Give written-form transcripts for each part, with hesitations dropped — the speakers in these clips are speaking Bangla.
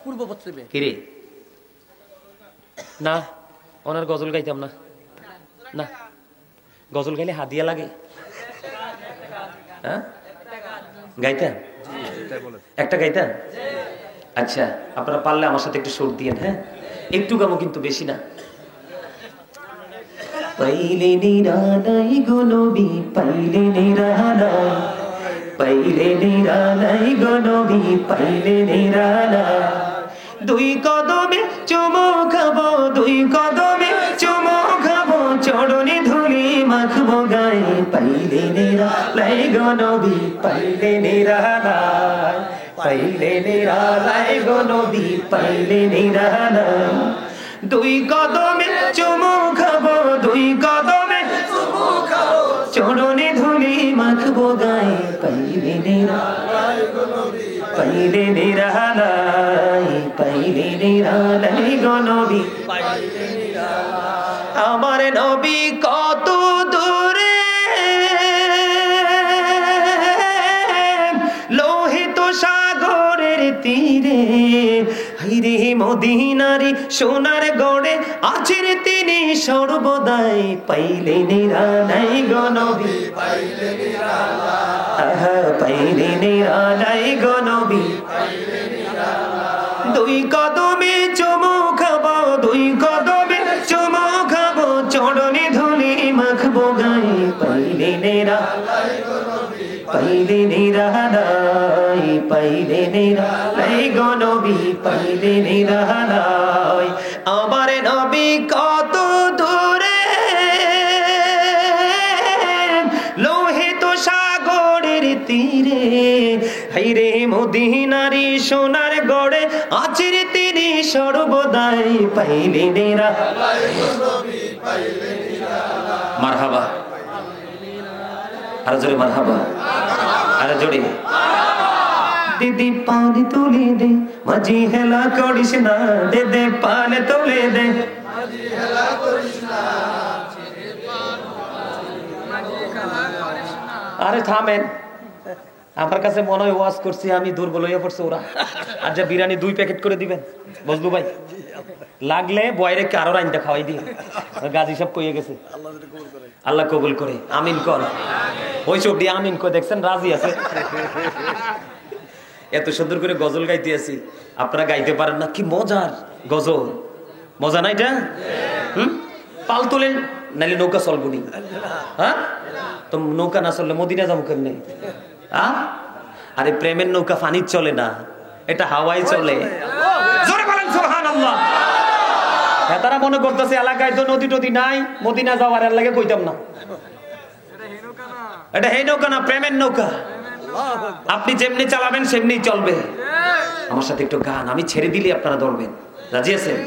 পূর্ব পশ্চিমে। কিরে না, ওনার গজল গাইতাম না। না, গজল গাইলে হাদিয়া লাগে। হ্যাঁ, গাইতেন? একটা গাইতেন? আচ্ছা, আপনারা পারলে আমার সাথে একটু সুর দিয়েন। হ্যাঁ, একটু গামো, কিন্তু বেশি না। পাইলে নিরালাই গো নবী, পাইলে নিরালাই, পাইলে নিরালাই গো নবী, পাইলে নিরালাই। দুই কদমে চুমো খাবো, দুই কদমে চুমো খাবো, চরণে ধুলি মাখবো গায়ে। পাইলে নিরালাই গো নবী, পাইলে নিরালাই, পাইলে নিরালাই গো নবী, পাইলে নিরালাই। দুই কদমে চুমো খাবো, দুই কদমে চুমো খাবো, চরণে ধুলি মাখবো গায়ে। পাইলে নিরালাই গো নবী, পাইলে নিরালাই, পাইলে নিরালাই গো নবী, পাইলে নিরালাই। আমার নবী কত দূরে, লোহিত সাগরের তীরে, হাইরে মদিনারি সোনার গড়ে আছেন তিনি সর্বদাই। পাইলে নিরালাই গো নবী, পাইলে নিরালাই, পাইলে নিরালাই গো নবী, পাইলে নিরালাই। দুই কদমে চুমো খাবো, দুই কদমে চুমো খাবো, চরণে ধুলি মাখবো গায়ে। পাইলে নিরালাই গো নবী, পাইলে নিরালাই, পাইলে নিরালাই গো নবী, পাইলে নিরালাই। আমার নবী কত দূরে, লোহিত সাগরের তীরে, হাইরে মদিনারি সোনার গড়ে আছেন তিনি সর্বদাই। পাইলে নিরালাই গো নবী, পাইলে নিরালাই। মারহাবা, আর জোরে মারহাবা, আর জোরে। দিদি পানি তুলে দে, মাঝি হেলা করিস না, দে দে পানি তুলে দে, মাঝি হেলা করিস না। আরে থামেন, আমার কাছে মনে হয় ওয়াজ করছি আমি, দুর্বল হয়ে পড়ছে ওরা। আর যা বিরিয়ানি 2 প্যাকেট করে দিবেন বজলু ভাই, লাগলে বয়রে কে আরো রাইন্দা খাওয়াই দিয়ে। গাজী সব কইয়ে গেছে, আল্লাহ কবুল করে। আমিন কর, ওই চোখ দিয়ে আমিন কই, দেখছেন রাজি আছে। এত সুন্দর করে গজল গাইতে আছি, আপনারা গাইতে পারেন না, কি মজার গজল। মজা না এটা? পাল তোলেন, নাইলে নৌকা চলবো নি। হ্যাঁ, তো নৌকা না চললে মদিনা যাবো কেমনে? আরে প্রেমের নৌকা পানির চলে না, এটা হাওয়ায় চলে। জোরে বলেন সুবহানাল্লাহ। তারা মনে করতেছে এলাকায় তো নদী টদী নাই, মদিনা যাওয়ার এর লাগে কইতাম না। এটা এই নৌকা না, প্রেমের নৌকা। আপনি যেমনি চালাবেন সেমনি চলবে। আমার সাথে একটু গান, আমি ছেড়ে দিলে আপনারা ধরবেন। রাজি আছেন?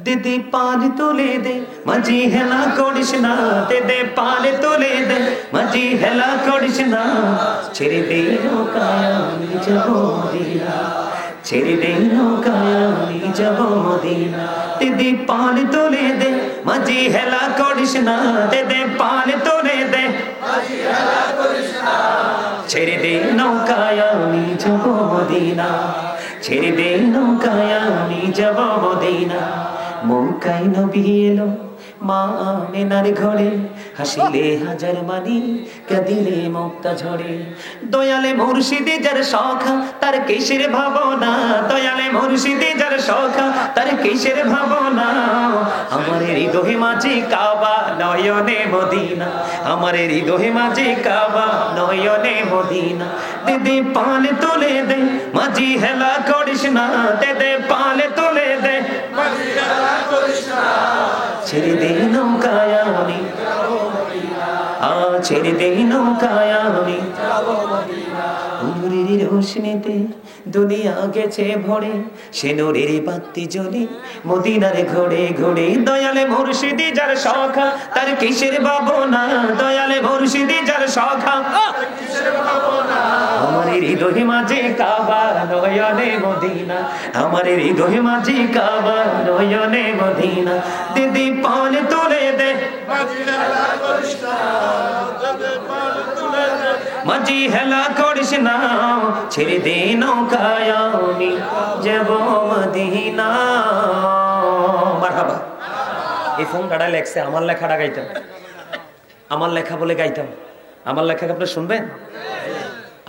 দিদি পানি তুলে দে, মাঝি হেলা করিস না, দে দে পানি তুলে দে, মাঝি হেলা করিস না। ছেড়ে দে নৌকায় আমি যাব মদিনা, ছেড়ে দে নৌকায় আমি যাব মদিনা। দিদি পানি তুলে দে, মাঝি হেলা করিস না, দে দে পানি তুলে দে, মাঝি হেলা করিস না। ছেড়ে দে নৌকায় আমি যাব মদিনা, ছেড়ে দে নৌকায় আমি যাব মদিনা। মৌকায় নবী এলো মা আমেনার ঘরে, হাসিলে হাজার মানি, কাঁদিলে মুক্তা ঝরে। দয়ালে মুর্শিদে যার সখা, তার কিসের ভাবনা, দয়ালে মুর্শিদে যার সখা, তার কিসের ভাবনা। আমার হৃদয়ে মাঝে কাবা, নয়নে মদিনা, আমার হৃদয়ে মাঝে কাবা, নয়নে মদিনা। দিদি পালে তুলে দে, মাঝি হেলা করিস না, দে দে পালে তুলে দে, মাঝি হেলা করিস না। ছেড়ে দে নৌকায় আমি যাব মদিনা, ছেড়ে দে নৌকায় আমি যাব মদিনা। নূরের রোশনীতে দুনিয়া গেছে ভরে, সে নূরের বাতি জ্বলে মদিনার ঘরে ঘরে। দয়ালে মুর্শিদি যার সখা, তার কিসের ভাবনা, দয়ালে মুর্শিদি যার সখা, কিসের ভাবনা। আমার হৃদয়ে মাঝে কাবা, নয়নে মদিনা, আমার হৃদয়ে মাঝে কাবা, নয়নে মদিনা। দিদি পালে তুলে দে, মাঝি হেলা করিস না, দে পালে তুলে মাঝি হেলা করিস না, ছেড়ে দে নৌকায় আমি যাব মদিনা। মারহাবা। এই ফোন গাড়া লেখছে, আমার লেখাটা গাইতাম, আমার লেখা বলে গাইতাম। আমার লেখাকে আপনারা শুনবেন?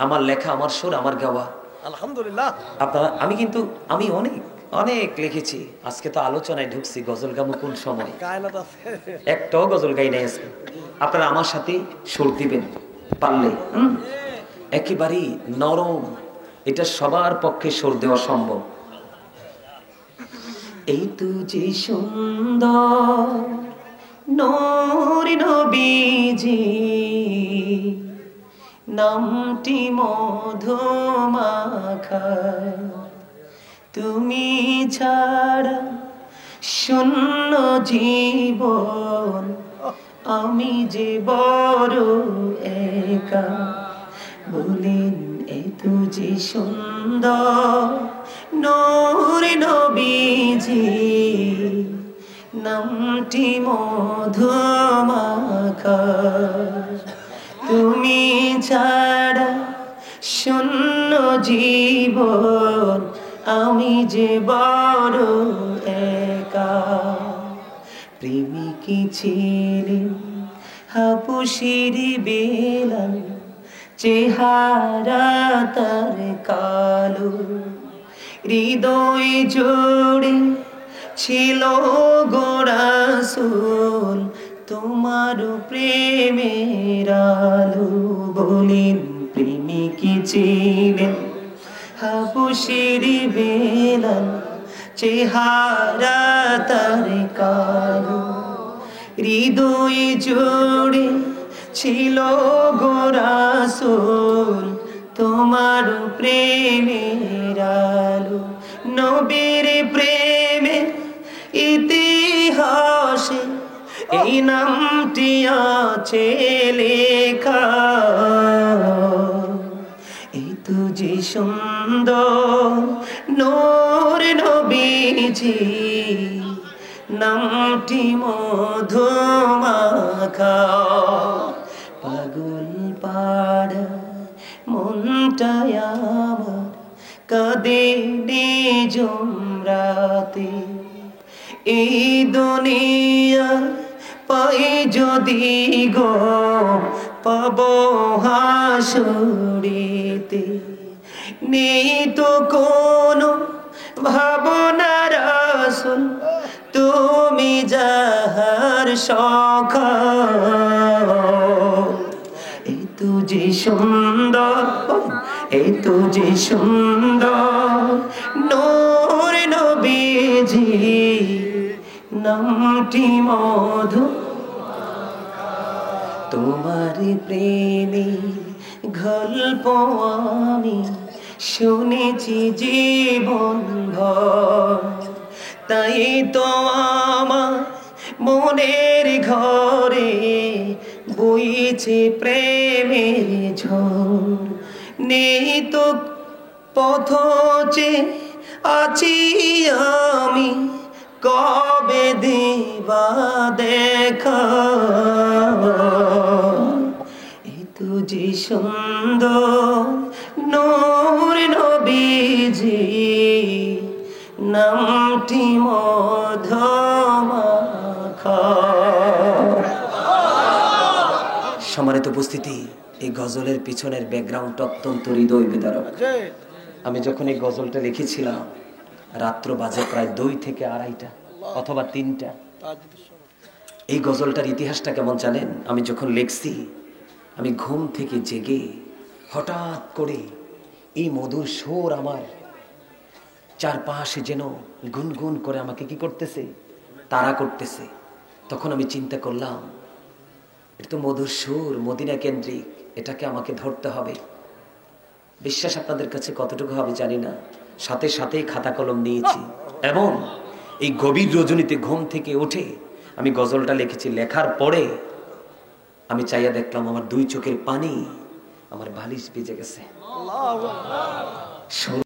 আমার লেখা, আমার সুর, আমার গাওয়া, আলহামদুলিল্লাহ। আপনারা আমি অনেক অনেক লিখেছি। আজকে তো আলোচনায় ঢুকছি, গজল গামো কোন সময়? একটাও গজল গাই নাই আজকে। আপনারা আমার সাথে সুর দিবেন পারলে, একেবারেই নরম, এটা সবার পক্ষে সুর দেওয়া সম্ভব। এই তুজি সুন্দর নূর নবীজি, নামটি মধুমাখা, তুমি ছাড়া শূন্য জীবন, আমি যে বড় একা। বলেন এ তুজি সুন্দর নূর নবীজি, নামটি মধুমাখা, তুমি ছাড়া শূন্য জীবন, আমি যে বড় একা। প্রেমিকি ছিলেন হাপুসির বেলাল, চেহারা তার কালো, হৃদয় জোড়ে ছিল গো রাসূল তোমার প্রেমের আলো। বলেন প্রেমিকি ছিলেন হাবশির বেলাল, চেহারা তার কালো, হৃদয় জোড়ে ছিল গো রাসূল তোমার প্রেমের আলো। নবীর প্রেমে ইতিহাসে এই নামটি আছে লেখা। এই তুজি সুন্দর নূর নবীজি, নামটি মধুমাখা। পাগল পাড়া মনটায় আমার কাঁদে নিঝুম রাতে, এই দুনিয়া পাই যদি গো পাব হাসুরিতে। নেই তো কোনো ভাবনা রাসূল, তুমি যাহার সখা। এই তুজি সুন্দর, এই তুজি সুন্দর নূর নবীজি, নামটি মধু। তোমার প্রেমে গল্প আমি শুনেছি জীবন ভর, তাই তো আমার মনের ঘরে বইছে প্রেমের ঝড়। নেই তো পথ যে আছি আমি, কবে দিবা দেখা। এই তুজি সুন্দর নূর নবীজি, নামটি মধুমাখা। সম্মানিত উপস্থিতি, এই গজলের পিছনের ব্যাকগ্রাউন্ডটা অত্যন্ত হৃদয় বিদারক। আমি যখন এই গজলটা লিখেছিলাম, রাত্র বাজে প্রায় 2 থেকে 2:30 অথবা 3টা। এই গজলটার ইতিহাসটা কেমন জানেন? আমি যখন লিখছি, আমি ঘুম থেকে জেগে হঠাৎ করে এই মধুর সুর আমার চারপাশে যেন গুনগুন করে আমাকে কি করতেছে, তাড়া করতেছে। তখন আমি চিন্তা করলাম, এটা তো মধুর সুর, মদিনা কেন্দ্রিক, এটাকে আমাকে ধরতে হবে। বিশ্বাস আপনাদের কাছে কতটুকু হবে জানি না, সাথে সাথেই খাতা কলম নিয়েছি এবং এই গভীর রজনীতে ঘুম থেকে উঠে আমি গজলটা লিখেছি। লেখার পরে আমি চাইয়া দেখলাম আমার 2 চোখের পানি আমার বালিশ ভিজে গেছে।